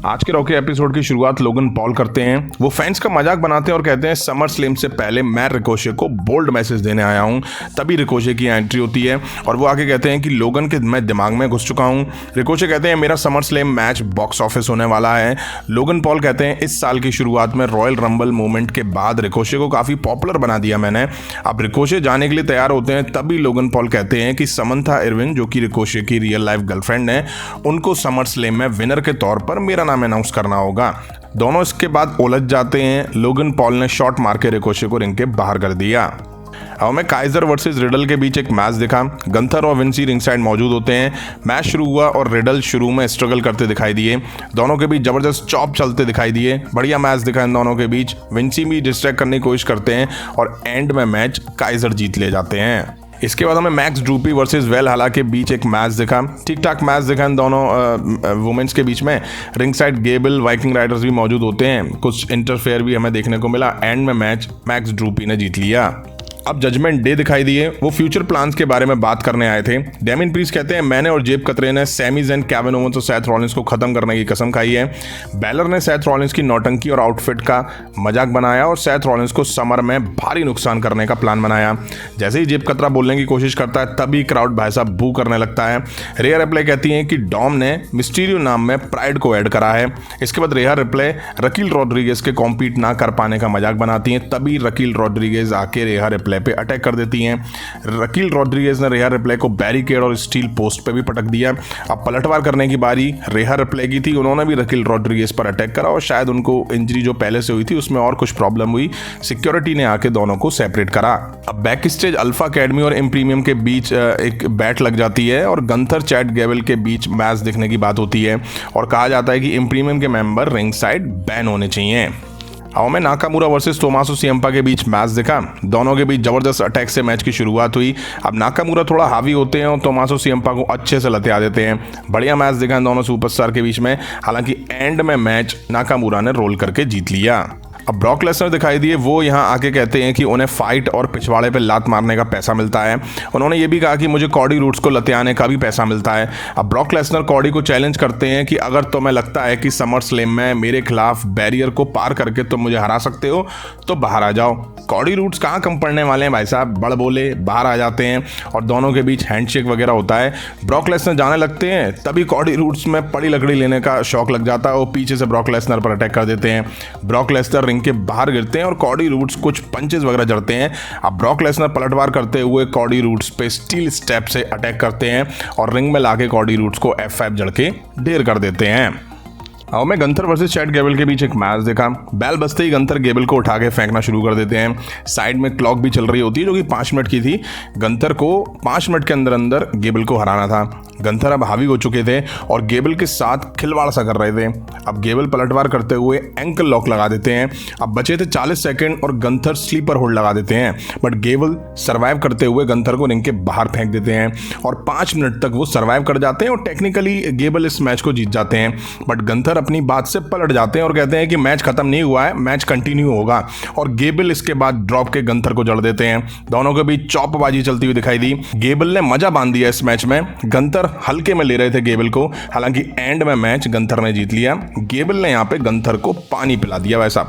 आज के Rocky episode की शुरुआत लोगन पॉल करते हैं। वो फैंस का मजाक बनाते हैं और कहते हैं समर स्लैम से पहले मैं रिकोशे को बोल्ड मैसेज देने आया हूं। तभी रिकोशे की एंट्री होती है और वो आगे कहते हैं कि लोगन के मैं दिमाग में घुस चुका हूं। रिकोशे कहते हैं मेरा summer slam match box office होने वाला है। लोगन पॉल कहते हैं इस साल की शुरुआत में रॉयल रंबल मूवमेंट के बाद रिकोशे को काफी पॉपुलर बना दिया मैंने। अब रिकोशे जाने के लिए तैयार होते हैं, तभी लोगन पॉल कहते हैं कि समंथा इरविन जो कि रिकोशे की रियल लाइफ गर्लफ्रेंड है, उनको समर स्लैम में विनर के तौर पर मेरा नाम अनाउंस करना होगा। दोनों इसके बाद उलझ जाते हैं। लोगन पॉल ने शॉट मार के रिकोशे को रिंग के बाहर कर दिया। अब हमें काइजर वर्सेस रिडल के बीच एक मैच दिखा। गंथर और विंसी रिंग साइड मौजूद होते हैं। मैच शुरू हुआ और रिडल शुरू में स्ट्रगल करते दिखाई दिए। दोनों के बीच जबरदस्त चॉप चलते दिखाई दिए। बढ़िया मैच दिखा इन दोनों के बीच। विंसी भी डिस्ट्रैक्ट करने की कोशिश करते हैं और एंड में मैच काइजर जीत ले जाते हैं। इसके बाद हमें मैक्स ड्रूपी वर्सेस वेलहला के बीच एक मैच दिखा। ठीक ठाक मैच दिखा इन दोनों वुमेन्स के बीच में। Ring side Gable Viking Riders भी मौजूद होते हैं। कुछ इंटरफेयर भी हमें देखने को मिला। एंड में मैच मैक्स ड्रूपी ने जीत लिया। अब जजमेंट डे दिखाई दिए। वो फ्यूचर प्लान्स के बारे में बात करने आए थे। डेमिन प्रीस्ट कहते हैं मैंने और जेब कतरे ने सैमी ज़ैन, केविन ओवेंस और सेथ रॉलिंस को खत्म करने की कसम खाई है। बैलर ने सेथ रॉलिंस की नौटंकी और आउटफिट का मजाक बनाया और सेथ रॉलिंस को समर में भारी नुकसान करने का प्लान बनाया। जैसे ही जेब कतरा बोलने की कोशिश करता है तभी क्राउड भाई साहब बू करने लगता है। रेहा रिप्ले कहती है कि डॉम ने मिस्टीरियो नाम में प्राइड को ऐड करा है। इसके बाद रेहा रिप्ले रकील रॉड्रिगेज के कॉम्पीट ना कर पाने का मजाक बनाती हैं। तभी रकील रॉड्रिगेज आके रेहा रिप्ले पे अटैक कर देती हैं। रकील रॉड्रिगेज ने रेहा रिप्ले को बैरिकेड और स्टील पोस्ट पे भी पटक दिया। अब पलटवार करने की बारी रेहा रिप्ले की थी। उन्होंने भी रकील रॉड्रिगेज पर अटैक करा और शायद उनको इंजरी जो पहले से हुई थी उसमें और कुछ प्रॉब्लम हुई। सिक्योरिटी ने आके दोनों को सेपरेट करा। अब बैक स्टेज अल्फा अकेडमी और इम्प्रीमियम के बीच एक बैट लग जाती है और गंथर चैट गैबल के बीच मैच देखने की बात होती है और कहा जाता है कि इम्प्रीमियम के मेंबर रिंग साइड बैन होने चाहिए। अब में नाकामुरा वर्सेस टोमासो सिएम्पा के बीच मैच दिखा। दोनों के बीच जबरदस्त अटैक से मैच की शुरुआत हुई। अब नाकामुरा थोड़ा हावी होते हैं और टोमासो सिएम्पा को अच्छे से लतिया देते हैं। बढ़िया मैच दिखा इन दोनों सुपरस्टार के बीच में। हालांकि एंड में मैच नाकामुरा ने रोल करके जीत लिया। अब ब्रॉक लेसनर दिखाई दिए। वो यहाँ आके कहते हैं कि उन्हें फाइट और पिछवाड़े पे लात मारने का पैसा मिलता है। उन्होंने ये भी कहा कि मुझे कॉडी रूड्स को लतियाने का भी पैसा मिलता है। अब ब्रॉक लेसनर कॉडी को चैलेंज करते हैं कि अगर तुम्हें लगता है कि समर स्लैम में मेरे खिलाफ बैरियर को पार करके तुम मुझे हरा सकते हो तो बाहर आ जाओ। कॉडी रूड्स कहाँ कम पड़ने वाले हैं भाई साहब, बड़ बोले बाहर आ जाते हैं और दोनों के बीच हैंडशेक वगैरह होता है। ब्रॉक लेसनर जाने लगते हैं तभी कॉडी रूड्स में पड़ी लकड़ी लेने का शौक लग जाता है और पीछे से ब्रॉक लेसनर पर अटैक कर देते हैं। ब्रॉक लेसनर के बाहर गिरते हैं और कॉडी रूड्स कुछ पंचेस वगैरह जड़ते हैं। अब ब्रॉक लेसनर पलटवार करते हुए कॉडी रूड्स पे स्टील स्टेप से अटैक करते हैं और रिंग में लाके कॉडी रूड्स को F5 जड़ के ढेर कर देते हैं। अब में गंथर वर्सेस चैट गैबल के बीच एक मैच देखा। बैल बजते ही गंथर गेबल को उठा के फेंकना शुरू कर देते हैं। साइड में क्लॉक भी चल रही होती है जो कि 5 मिनट की थी। गंथर को 5 मिनट के अंदर अंदर गेबल को हराना था। गंथर अब हावी हो चुके थे और गेबल के साथ खिलवाड़ सा कर रहे थे। अब गेबल पलटवार करते हुए एंकल लॉक लगा देते हैं। अब बचे थे 40 सेकंड और गंथर स्लीपर होल्ड लगा देते हैं, बट गेबल सर्वाइव करते हुए गंथर को रिंग के बाहर फेंक देते हैं और 5 मिनट तक वो सर्वाइव कर जाते हैं और टेक्निकली गेबल इस मैच को जीत जाते हैं। बट गंथर अपनी बात से पलट जाते हैं और कहते हैं कि मैच खत्म नहीं हुआ है, मैच कंटिन्यू होगा और गेबल इसके बाद ड्रॉप के गंथर को जड़ देते हैं। दोनों के बीच चौपबाजी चलती हुई दिखाई दी। गेबल ने मजा बांध दिया इस मैच में। गंथर हल्के में ले रहे थे गेबल को। हालांकि एंड में मैच गंथर ने जीत लिया। गेबल ने यहाँ पे गंथर को पानी पिला दिया वैसा।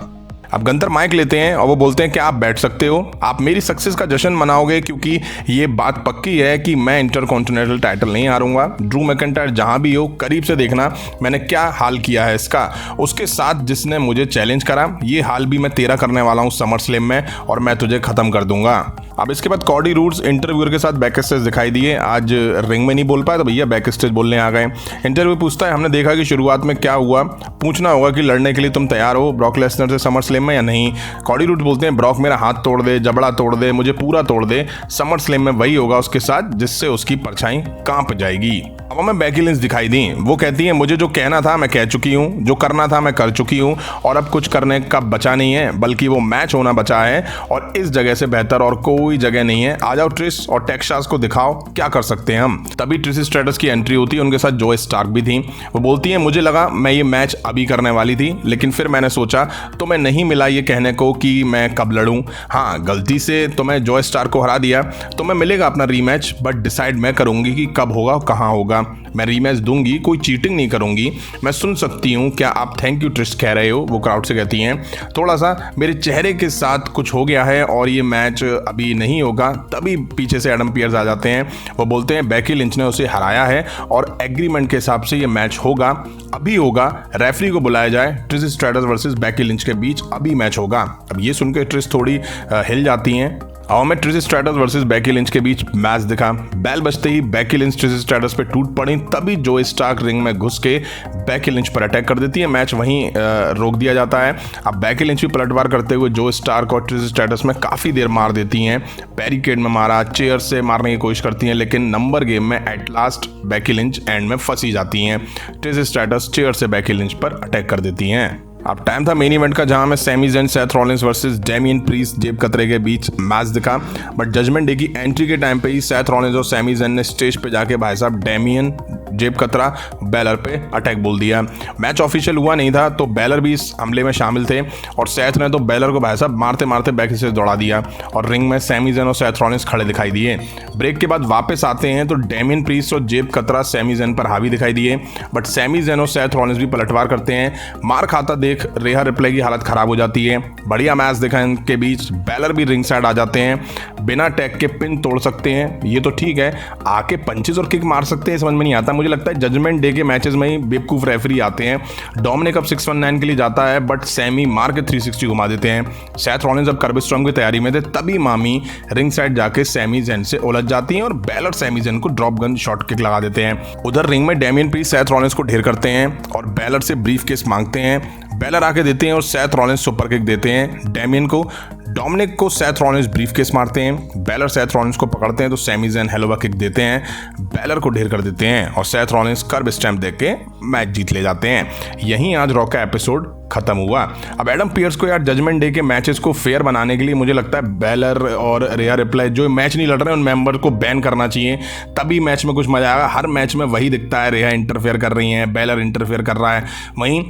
अब गंथर माइक लेते हैं और वो बोलते हैं कि आप बैठ सकते हो, आप मेरी सक्सेस का जश्न मनाओगे क्योंकि ये बात पक्की है कि मैं इंटरकॉन्टिनेंटल टाइटल नहीं हारूंगा। ड्रू मैकिंटायर जहां भी हो करीब से देखना मैंने क्या हाल किया है इसका। उसके साथ जिसने मुझे चैलेंज करा ये हाल भी मैं तेरा करने वाला हूँ समर स्लैम में और मैं तुझे खत्म कर दूंगा। अब इसके बाद कॉडी रूड्स इंटरव्यूअर के साथ बैक स्टेज दिखाई दिए। आज रिंग में नहीं बोल पाया तो भैया बैक स्टेज बोलने आ गए। इंटरव्यू पूछता है हमने देखा कि शुरुआत में क्या हुआ, पूछना होगा कि लड़ने के लिए तुम तैयार हो ब्रॉक लेसनर से समर स्लैम में या नहीं। कॉडी रूड्स बोलते हैं ब्रॉक मेरा हाथ तोड़ दे, जबड़ा तोड़ दे, मुझे पूरा तोड़ दे, समर स्लैम में वही होगा उसके साथ जिससे उसकी परछाई कांप जाएगी। अब हमें बेकी लिंच दिखाई दी। वो कहती है मुझे जो कहना था मैं कह चुकी हूँ, जो करना था मैं कर चुकी हूँ और अब कुछ करने का बचा नहीं है, बल्कि वो मैच होना बचा है और इस जगह से बेहतर और कोई जगह नहीं है। आ जाओ ट्रिस और टेक्सास को दिखाओ क्या कर सकते हैं हम। तभी ट्रिस स्ट्रेटस की एंट्री होती है, उनके साथ जोए स्टार्क भी थी। वो बोलती है मुझे लगा मैं ये मैच अभी करने वाली थी लेकिन फिर मैंने सोचा तुम्हें नहीं मिला ये कहने को कि मैं कब लड़ूं। हाँ गलती से तुम्हें जोए स्टार्क को हरा दिया, तुम्हें मिलेगा अपना रीमैच बट डिसाइड मैं करूंगी कि कब होगा कहाँ होगा। होगा, मैं रीमैच दूंगी, कोई चीटिंग नहीं करूंगी, मैं सुन सकती हूँ, क्या आप थैंक यू ट्रिस्ट कह रहे हो? वो क्राउड से कहती हैं। थोड़ा सा मेरे चेहरे के साथ कुछ हो गया है और ये मैच अभी नहीं होगा। तभी पीछे से एडम पियर्स आ जाते हैं। वो बोलते हैं बेकी लिंच ने उसे हराया है और एग्रीमेंट के हिसाब से ये मैच होगा, अभी होगा, रेफरी को बुलाया जाए, Trish stratus versus Becky Lynch के बीच अभी मैच होगा। अब ये सुनकर ट्रिश थोड़ी हिल जाती हैं। और में Trish stratus versus Becky Lynch के बीच मैच दिखा। बेल बजते ही बेकी लिंच ट्रिश स्ट्रैटस पे टूट पड़ी, तभी जो स्टार्क रिंग में घुस के बेकी लिंच पर अटैक कर देती है। मैच वहीं रोक दिया जाता है। अब बेकी लिंच भी पलटवार करते हुए जो स्टार्क और ट्रिश स्ट्रैटस में काफ़ी देर मार देती हैं। बैरिकेड में मारा, चेयर से मारने की कोशिश करती हैं, लेकिन नंबर गेम में at last Becky Lynch and में फंसी जाती हैं। ट्रिश स्ट्रैटस चेयर से बेकी लिंच पर अटैक कर देती हैं। अब टाइम था मेन इवेंट का, जहां में Sami Zayn, Seth Rollins versus Damian Priest, जेब कतरे के बीच मैच दिखा। बट जजमेंट डे की एंट्री के टाइम पे ही सेथ रॉलिंस और सैमी ज़ेन ने स्टेज पे जाके भाई साहब डेमियन, जेब कतरा, बेलर पे अटैक बोल दिया। मैच ऑफिशियल हुआ नहीं था तो बेलर भी इस हमले में शामिल थे और सेथ ने तो बेलर को भाई साहब मारते मारते बैक से दौड़ा दिया और रिंग में सैमी ज़ेन और सेथ रॉलिंस खड़े दिखाई दिए। ब्रेक के बाद वापस आते हैं तो डेमियन प्रीस्ट और जेब कतरा सैमी ज़ेन पर हावी दिखाई दिए, बट सैमी ज़ेन और सेथ रॉलिंस भी पलटवार करते हैं। मार खाता देख रेहा रिप्ले की हालत खराब हो जाती है। बढ़िया मैच दिखा इनके बीच। बेलर भी रिंग साइड आ जाते हैं, बिना टैग के पिन तोड़ सकते हैं, ये तो ठीक है, आके पंचेस और किक मार सकते हैं, समझ में नहीं आता। मुझे लगता है जजमेंट डे के मैचेस में ही बेवकूफ रेफरी आते हैं। डोमिनिक अब 619 के लिए जाता है बट सैमी मार के 360 घुमा देते हैं। सेथ रॉलिंस अब कर्ब स्टॉर्म की तैयारी में थे, तभी मामी रिंग साइड जाके सैमी ज़ेन से उलझ जाती हैं और बेलर सैमी ज़ेन को ड्रॉप गन शॉट किक लगा देते हैं। उधर रिंग में डेमियन प्रीस्ट सेथ रॉलिंस को ढेर करते हैं और बेलर से ब्रीफ केस मांगते हैं। बेलर आके देते हैं और सेथ रॉलिंस सुपर किक देते हैं डेमियन को। डोमिनिक को सेथ रॉलिंस ब्रीफ केस मारते हैं। बेलर सेथ रॉलिंस को पकड़ते हैं तो सैमी ज़ेन हेलोवा किक देते हैं, बेलर को ढेर कर देते हैं और सेथ रॉलिंस कर्ब स्टैम्प देके मैच जीत ले जाते हैं। यहीं आज रॉ का एपिसोड खत्म हुआ। अब एडम पियर्स को यार जजमेंट डे के मैचेस को फेयर बनाने के लिए मुझे लगता है बेलर और रेहा रिप्ले जो मैच नहीं लड़ रहे हैं उन मेंबर को बैन करना चाहिए, तभी मैच में कुछ मजा आएगा। हर मैच में वही दिखता है, रेहा इंटरफेयर कर रही हैं, बेलर इंटरफेयर कर रहा है। वहीं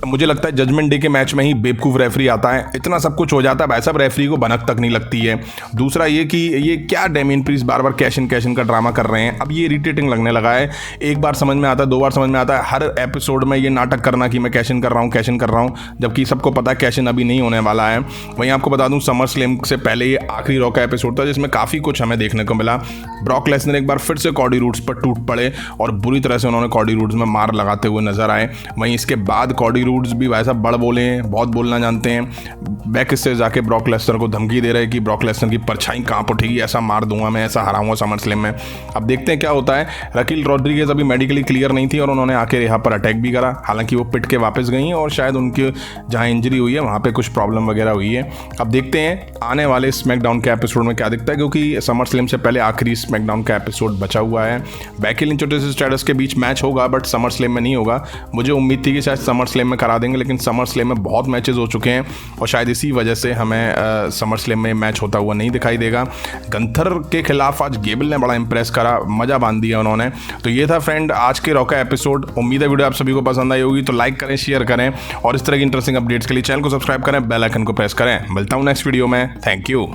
मुझे लगता है जजमेंट डे के मैच में ही बेवकूफ़ रेफरी आता है, इतना सब कुछ हो जाता है भाई साहब, रेफरी को भनक तक नहीं लगती है। दूसरा ये कि ये क्या Damien priest bar bar cash in का ड्रामा कर रहे हैं, अब ये इरिटेटिंग लगने लगा है। एक बार समझ में आता है, दो बार समझ में आता है, हर एपिसोड में ये नाटक करना कि मैं कैश इन कर रहा हूँ, जबकि सबको पता है कैश इन अभी नहीं होने वाला है। वहीं आपको बता दूं समर स्लैम से पहले ये आखिरी रॉ का एपिसोड था जिसमें काफ़ी कुछ हमें देखने को मिला। ब्रॉक लेसनर एक बार फिर से कॉडी रूड्स पर टूट पड़े और बुरी तरह से उन्होंने कॉडी रूड्स में मार लगाते हुए नजर आए। वहीं इसके बाद कॉडी रूड्स भी वैसा बड़ बोले हैं, बहुत बोलना जानते हैं। बैक से जाके ब्रॉक लेसनर को धमकी दे रहे कि ब्रॉक लेसनर की परछाई कहाँ उठेगी, ऐसा मार दूंगा मैं, ऐसा हराऊंगा समर स्लैम में। अब देखते हैं क्या होता है। रकील रॉड्रिगेज अभी मेडिकली क्लियर नहीं थी और उन्होंने आके रेहा पर अटैक भी करा, हालांकि वो पिट के वापस गई और शायद उनकी जहाँ इंजरी हुई है वहाँ पे कुछ प्रॉब्लम वगैरह हुई है। अब देखते हैं आने वाले स्मैकडाउन के एपिसोड में क्या दिखता है, क्योंकि समर स्लैम से पहले आखिरी स्मैकडाउन का एपिसोड बचा हुआ है। बेकी लिंच और ट्रिश स्ट्रैटस के बीच मैच होगा बट समर स्लैम में नहीं होगा। मुझे उम्मीद थी कि शायद समर स्लैम में करा देंगे, लेकिन समर स्लैम में बहुत मैचेस हो चुके हैं और शायद इसी वजह से हमें समर स्लैम में मैच होता हुआ नहीं दिखाई देगा। गंथर के खिलाफ आज गेबल ने बड़ा इंप्रेस करा, मजा बांध दिया उन्होंने। तो ये था फ्रेंड आज के रॉ का एपिसोड। उम्मीद है वीडियो आप सभी को पसंद आई होगी, तो लाइक करें, शेयर करें और इस तरह की इंटरेस्टिंग अपडेट्स के लिए चैनल को सब्सक्राइब करें, बेल आइकन को प्रेस करें। मिलता हूं नेक्स्ट वीडियो में। Thank you.